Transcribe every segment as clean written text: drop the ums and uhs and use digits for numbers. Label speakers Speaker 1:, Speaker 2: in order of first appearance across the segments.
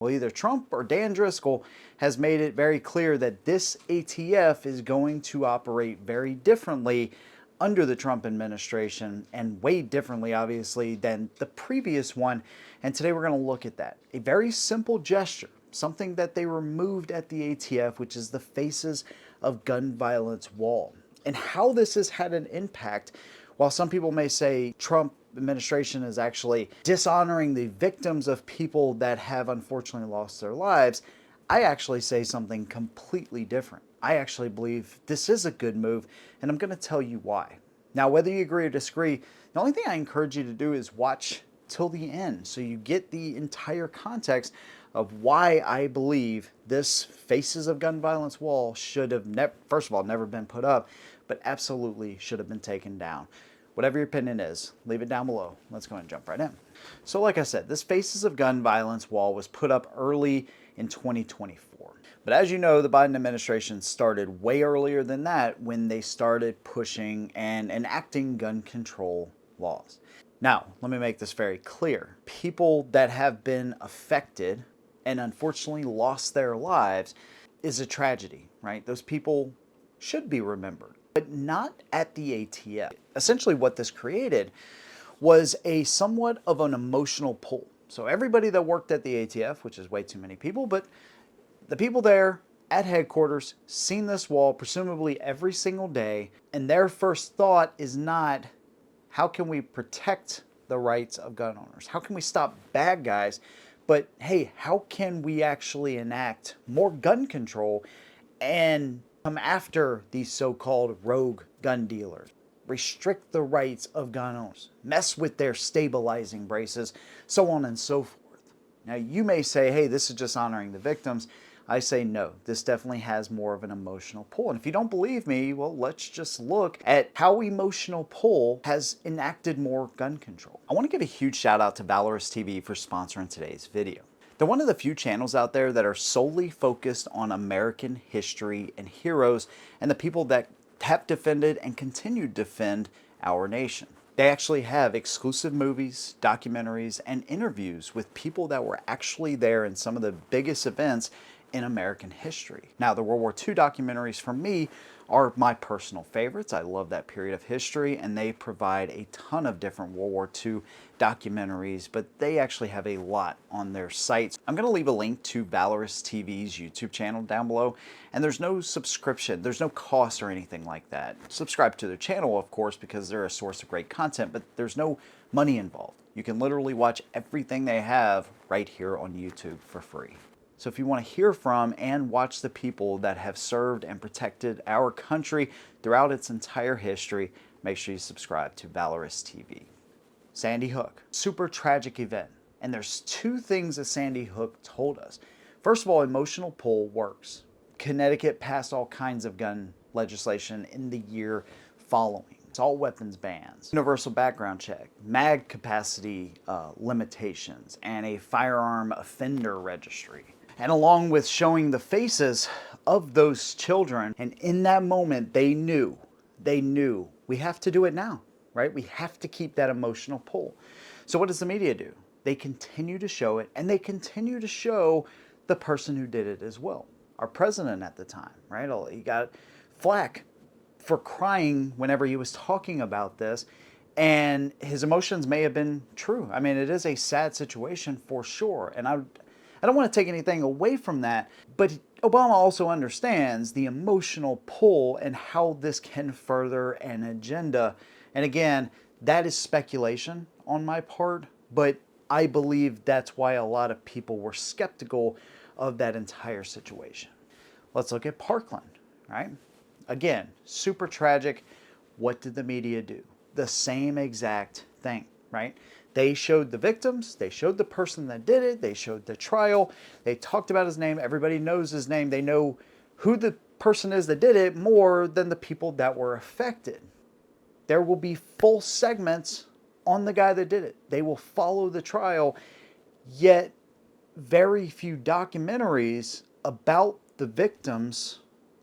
Speaker 1: Well, either Trump or Dan Driscoll has made it very clear that this ATF is going to operate very differently under the Trump administration, and way differently, obviously, than the previous one. And today we're going to look at that. A very simple gesture, something that they removed at the ATF, which is the Faces of Gun Violence wall, and how this has had an impact. While some people may say Trump administration is actually dishonoring the victims of people that have unfortunately lost their lives, I actually say something completely different. I actually believe this is a good move, and I'm going to tell you why. Now, whether you agree or disagree, the only thing I encourage you to do is watch till the end so you get the entire context of why I believe this Faces of Gun Violence wall should have, first of all, never been put up, but absolutely should have been taken down. Whatever your opinion is, leave it down below. Let's go ahead and jump right in. So like I said, this Faces of Gun Violence wall was put up early in 2024. But as you know, the Biden administration started way earlier than that when they started pushing and enacting gun control laws. Now, let me make this very clear. People that have been affected and unfortunately lost their lives is a tragedy, right? Those people should be remembered, but not at the ATF. Essentially what this created was a somewhat of an emotional pull. So everybody that worked at the ATF, which is way too many people, but the people there at headquarters seen this wall presumably every single day, and their first thought is not, how can we protect the rights of gun owners? How can we stop bad guys? But hey, how can we actually enact more gun control and come after these so-called rogue gun dealers, restrict the rights of gun owners, mess with their stabilizing braces, so on and so forth. Now, you may say, hey, this is just honoring the victims. I say no, this definitely has more of an emotional pull. And if you don't believe me, well, let's just look at how emotional pull has enacted more gun control. I want to give a huge shout out to Valorous TV for sponsoring today's video. They're one of the few channels out there that are solely focused on American history and heroes and the people that have defended and continue to defend our nation. They actually have exclusive movies, documentaries, and interviews with people that were actually there in some of the biggest events in American history. Now, the World War II documentaries for me are my personal favorites. I love that period of history, and they provide a ton of different World War II documentaries, but they actually have a lot on their sites. I'm going to leave a link to Valorous TV's YouTube channel down below, and there's no subscription, there's no cost or anything like that. Subscribe to their channel, of course, because they're a source of great content, but there's no money involved. You can literally watch everything they have right here on YouTube for free. So if you want to hear from and watch the people that have served and protected our country throughout its entire history, make sure you subscribe to Valorous TV. Sandy Hook, super tragic event. And there's two things that Sandy Hook told us. First of all, emotional pull works. Connecticut passed all kinds of gun legislation in the year following. It's all weapons bans, universal background check, mag capacity limitations, and a firearm offender registry. And along with showing the faces of those children, and in that moment they knew we have to do it now, right? We have to keep that emotional pull. So what does the media do? They continue to show it, and they continue to show the person who did it as well. Our president at the time, right? He got flack for crying whenever he was talking about this, and his emotions may have been true. I mean, it is a sad situation for sure, and I don't want to take anything away from that, but Obama also understands the emotional pull and how this can further an agenda. And again, that is speculation on my part, but I believe that's why a lot of people were skeptical of that entire situation. Let's look at Parkland, right? Again, super tragic. What did the media do? The same exact thing, right? They showed the victims, they showed the person that did it, they showed the trial, they talked about his name, everybody knows his name, they know who the person is that did it more than the people that were affected. There will be full segments on the guy that did it. They will follow the trial, yet very few documentaries about the victims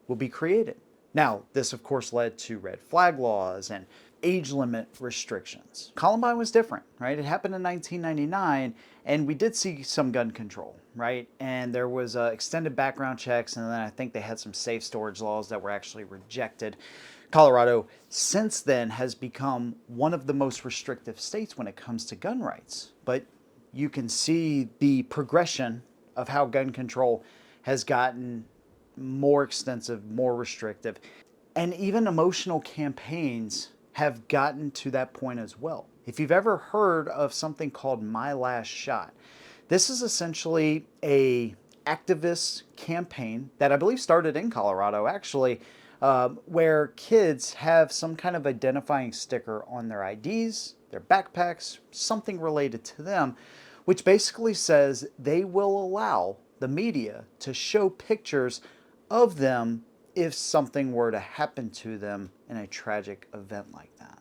Speaker 1: will be created. Now, this of course led to red flag laws and age limit restrictions. Columbine was different, right? It happened in 1999, and we did see some gun control, right? And there was extended background checks, and then I think they had some safe storage laws that were actually rejected. Colorado, since then, has become one of the most restrictive states when it comes to gun rights. But you can see the progression of how gun control has gotten more extensive, more restrictive, and even emotional campaigns have gotten to that point as well. If you've ever heard of something called My Last Shot, this is essentially a activist campaign that I believe started in Colorado, actually, where kids have some kind of identifying sticker on their IDs, their backpacks, something related to them, which basically says they will allow the media to show pictures of them if something were to happen to them in a tragic event like that.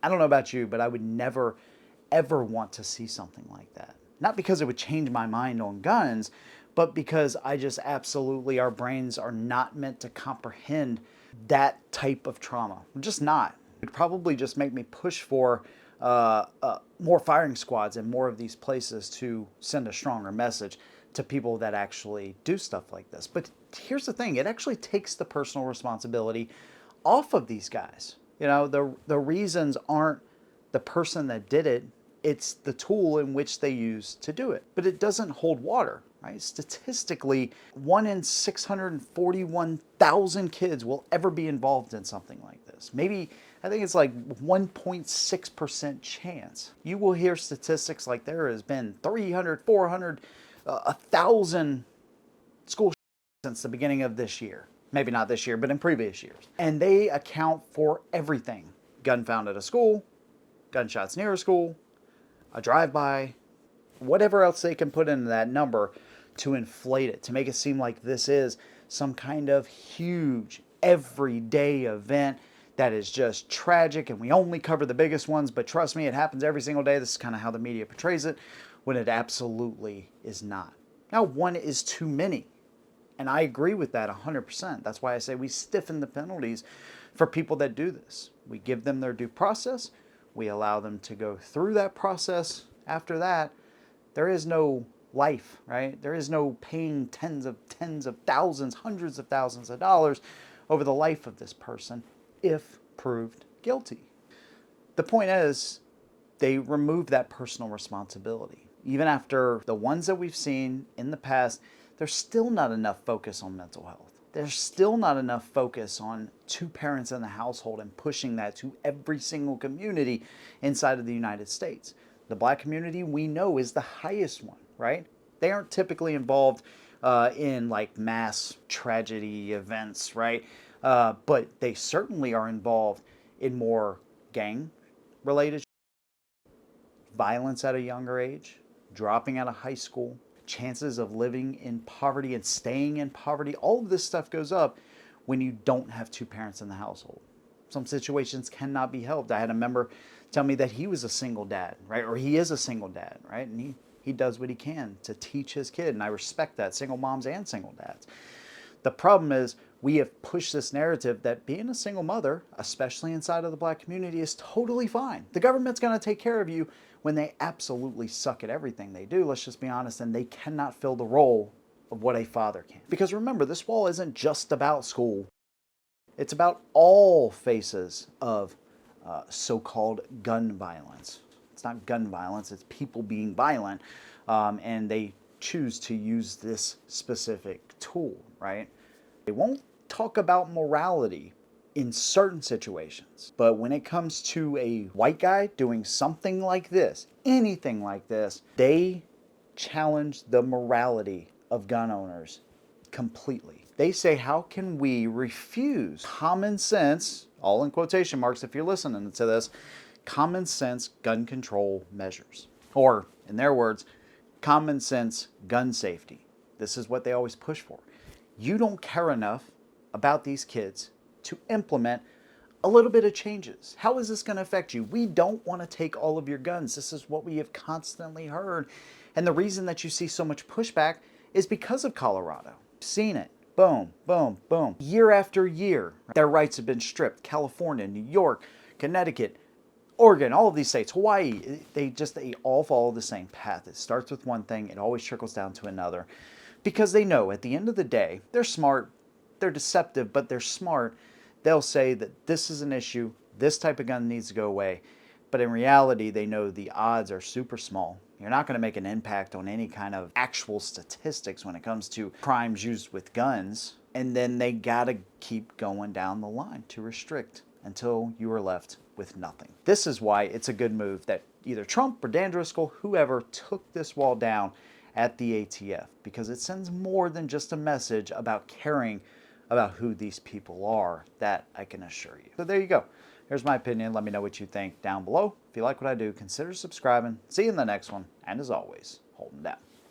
Speaker 1: I don't know about you, but I would never, ever want to see something like that. Not because it would change my mind on guns, but because I just absolutely, our brains are not meant to comprehend that type of trauma. We're just not. It would probably just make me push for more firing squads and more of these places to send a stronger message to people that actually do stuff like this. But here's the thing, it actually takes the personal responsibility off of these guys. You know, the reasons aren't the person that did it, it's the tool in which they use to do it. But it doesn't hold water, right? Statistically, 1 in 641,000 kids will ever be involved in something like this. Maybe, I think it's like 1.6% chance. You will hear statistics like there has been 300, 400, 1,000 school since the beginning of this year. Maybe not this year, but in previous years. And they account for everything. Gun found at a school, gunshots near a school, a drive-by, whatever else they can put into that number to inflate it, to make it seem like this is some kind of huge, everyday event that is just tragic and we only cover the biggest ones, but trust me, it happens every single day. This is kind of how the media portrays it, when it absolutely is not. Now, one is too many, and I agree with that 100%. That's why I say we stiffen the penalties for people that do this. We give them their due process. We allow them to go through that process. After that, there is no life, right? There is no paying tens of thousands, hundreds of thousands of dollars over the life of this person if proved guilty. The point is, they remove that personal responsibility. Even after the ones that we've seen in the past, there's still not enough focus on mental health. There's still not enough focus on two parents in the household and pushing that to every single community inside of the United States. The black community, we know, is the highest one, right? They aren't typically involved in like mass tragedy events, right? But they certainly are involved in more gang-related violence at a younger age, dropping out of high school, chances of living in poverty and staying in poverty. All of this stuff goes up when you don't have two parents in the household. Some situations cannot be helped. I had a member tell me that he was a single dad, right? Or he is a single dad, right? And he does what he can to teach his kid, and I respect that, single moms and single dads. The problem is we have pushed this narrative that being a single mother, especially inside of the black community, is totally fine. The government's going to take care of you, when they absolutely suck at everything they do. Let's just be honest, and they cannot fill the role of what a father can. Because remember, this wall isn't just about school. It's about all faces of so-called gun violence. It's not gun violence, it's people being violent, and they choose to use this specific tool, right? They won't talk about morality in certain situations, but when it comes to a white guy doing something like this, anything like this, they challenge the morality of gun owners completely. They say, how can we refuse common sense, all in quotation marks if you're listening to this, common sense gun control measures? Or, in their words, common sense gun safety. This is what they always push for. You don't care enough about these kids to implement a little bit of changes. How is this going to affect you? We don't want to take all of your guns. This is what we have constantly heard. And the reason that you see so much pushback is because of Colorado. Seen it. Boom, boom, boom. Year after year, their rights have been stripped. California, New York, Connecticut, Oregon, all of these states, Hawaii, they all follow the same path. It starts with one thing, it always trickles down to another. Because they know at the end of the day, they're smart, they're deceptive, but they're smart. They'll say that this is an issue, this type of gun needs to go away. But in reality, they know the odds are super small. You're not going to make an impact on any kind of actual statistics when it comes to crimes used with guns. And then they got to keep going down the line to restrict until you are left with nothing. This is why it's a good move that either Trump or Dan Driscoll, whoever, took this wall down at the ATF, because it sends more than just a message about caring about who these people are. That I can assure you. So there you go. Here's my opinion. Let me know what you think down below. If you like what I do, consider subscribing. See you in the next one. And as always, hold them down.